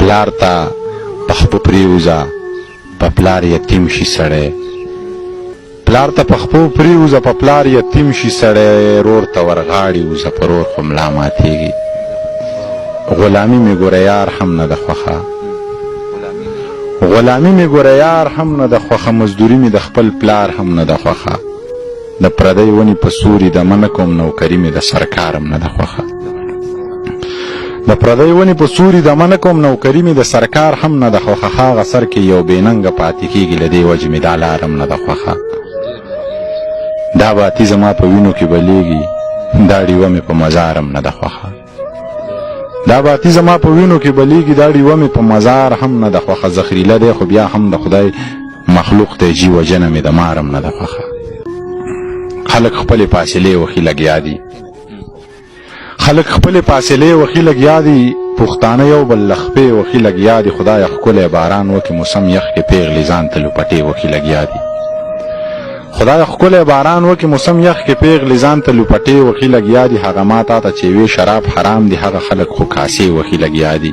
پلار ته پخپو پریوزه په پلار یتیم شي سړی پلار ته پخپو پریوزه په پلار یتیم شي سړی رور ته ورغاړي وزه په رور خو ملا ماتېږي غلامي مې ګوره یار هم نه ده خوښه غلامي مې ګوره یار هم نه ده خوښه مزدوري مې د خپل پلار هم نه ده خوښه د پردی ونې په سوري د منه کوم نوکري مې د سرکار هم نه ده خوښه د پردی ونې په سوري د منه کوم نوکري مې د سرکار هم نه ده خوښه هغه سر کې یو بېننګه پاتې کېږي له دې وجې مې دا لار هم نه ده خوښه دا باتی زما په وینو کې بلیږي دا ډیوه مې په مزار هم نه ده خوښه دا باتی زما په وینو کې بلیږي دا ډیوه مې په مزار هم نه ده خوښه زخریله دی خو بیا هم د خدای مخلوق دی جی وجنه مې د مار هم نه ده خوښه خلک خپلې فاصلې وښي لګیا دي خلک خپلې فاصلې وښي لګیا دي پښتانه یو بل له خپې وښي لګیا دي خدایه ښکلی باران وکړي موسم یخ کې پیغلې ځان ته لوپټې وښي لګیا دي خدای ښکلی باران وکړي موسم یخ کې پیغلې ځان ته لوپټې وښي لګیا دي هغه ما تا ته چې وې شراب حرام دي هغه خلک خو کاسې وښي لګیا دي